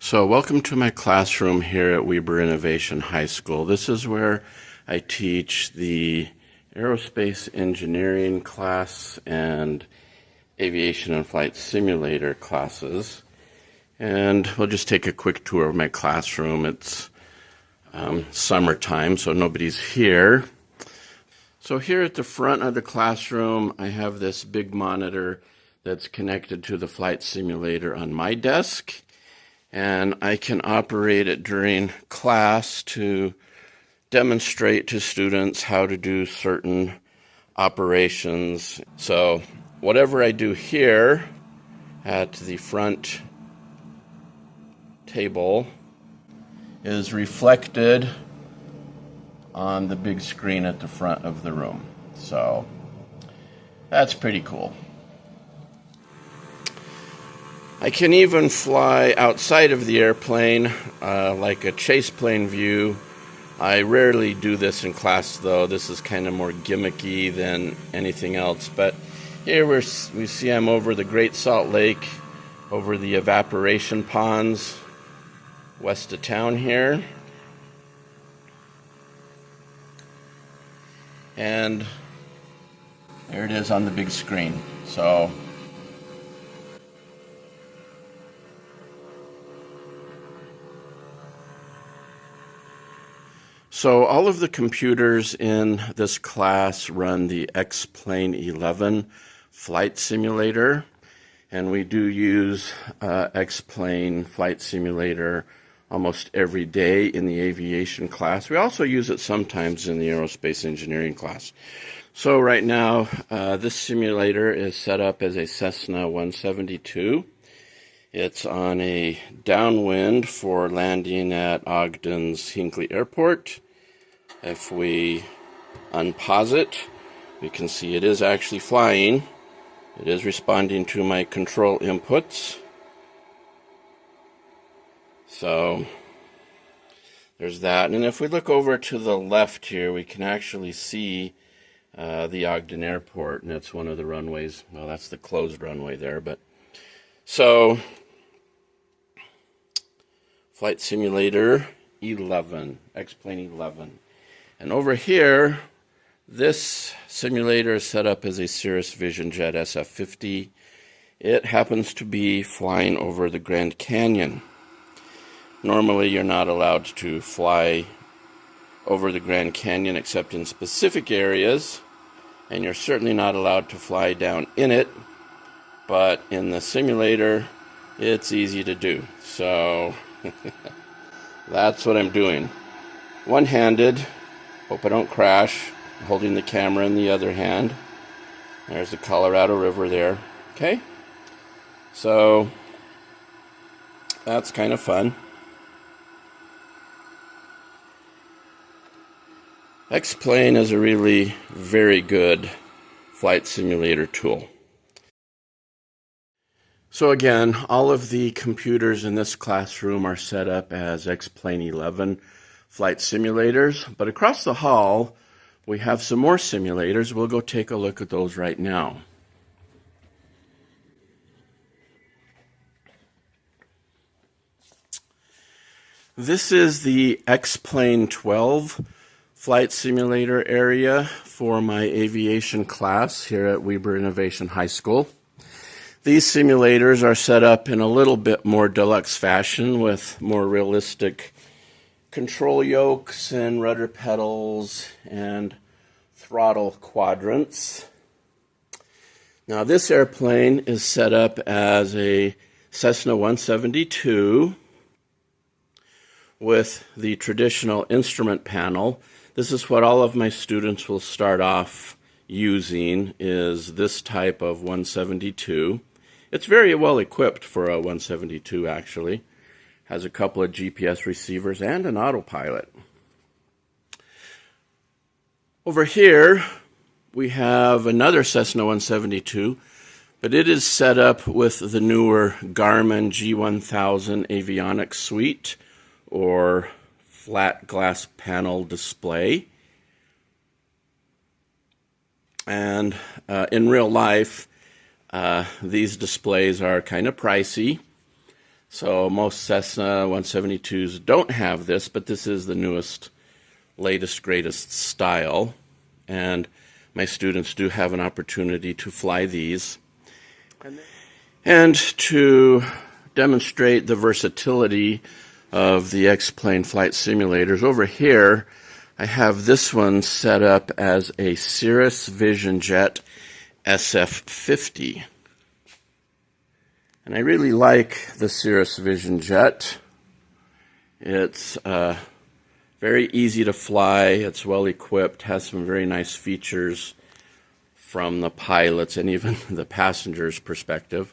So welcome to my classroom here at Weber Innovation High School. This is where I teach the aerospace engineering class and aviation and flight simulator classes. And we'll just take a quick tour of my classroom. It's summertime, so nobody's here. So here at the front of the classroom, I have this big monitor that's connected to the flight simulator on my desk. And I can operate it during class to demonstrate to students how to do certain operations. So whatever I do here at the front table is reflected on the big screen at the front of the room. So that's pretty cool. I can even fly outside of the airplane, like a chase plane view. I rarely do this in class, though. This is kind of more gimmicky than anything else. But here we see I'm over the Great Salt Lake, over the evaporation ponds, west of town here. And there it is on the big screen. So all of the computers in this class run the X-Plane 11 flight simulator, and we do use X-Plane flight simulator almost every day in the aviation class. We also use it sometimes in the aerospace engineering class. So right now, this simulator is set up as a Cessna 172. It's on a downwind for landing at Ogden's Hinckley Airport. If we unpause it, we can see it is actually flying. It is responding to my control inputs. So there's that. And if we look over to the left here, we can actually see the Ogden Airport, and it's one of the runways. Well, that's the closed runway there, but so Flight Simulator 11, X-Plane 11. And over here, this simulator is set up as a Cirrus Vision Jet SF-50. It happens to be flying over the Grand Canyon. Normally, you're not allowed to fly over the Grand Canyon except in specific areas, and you're certainly not allowed to fly down in it, but in the simulator, it's easy to do. So that's what I'm doing. One-handed. Hope I don't crash. I'm holding the camera in the other hand. There's the Colorado River there. Okay? So that's kind of fun. X-Plane is a really very good flight simulator tool. So again, all of the computers in this classroom are set up as X-Plane 11 flight simulators, but across the hall we have some more simulators. We'll go take a look at those right now. This is the X-Plane 12 flight simulator area for my aviation class here at Weber Innovation High School. These simulators are set up in a little bit more deluxe fashion with more realistic control yokes and rudder pedals and throttle quadrants. Now this airplane is set up as a Cessna 172 with the traditional instrument panel. This is what all of my students will start off using, is this type of 172. It's very well equipped for a 172 actually. Has a couple of GPS receivers and an autopilot. Over here, we have another Cessna 172, but it is set up with the newer Garmin G1000 avionics suite, or flat glass panel display. And in real life, these displays are kind of pricey. So most Cessna 172s don't have this, but this is the newest, latest, greatest style. And my students do have an opportunity to fly these. And to demonstrate the versatility of the X-Plane flight simulators, over here I have this one set up as a Cirrus Vision Jet SF50. And I really like the Cirrus Vision Jet. It's very easy to fly, it's well equipped, has some very nice features from the pilot's and even the passenger's perspective.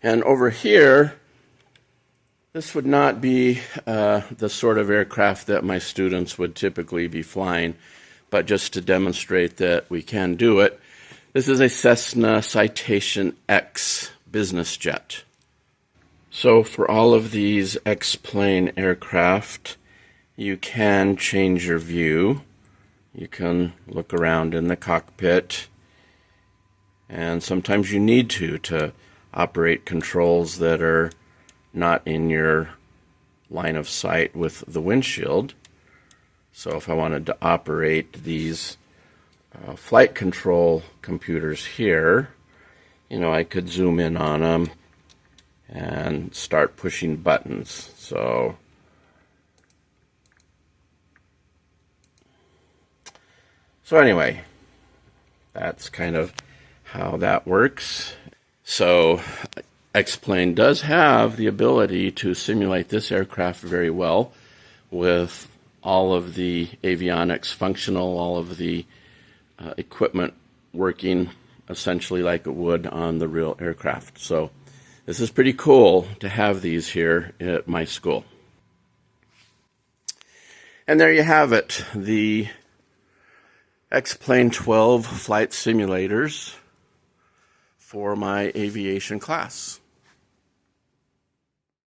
And over here, this would not be the sort of aircraft that my students would typically be flying, but just to demonstrate that we can do it, this is a Cessna Citation X business jet. So for all of these X-Plane aircraft, you can change your view. You can look around in the cockpit, and sometimes you need to operate controls that are not in your line of sight with the windshield. So if I wanted to operate these flight control computers here, I could zoom in on them and start pushing buttons. So anyway, that's kind of how that works. So X-Plane does have the ability to simulate this aircraft very well with all of the avionics functional, all of the equipment working essentially like it would on the real aircraft. So this is pretty cool to have these here at my school. And there you have it, the X-Plane 12 flight simulators for my aviation class.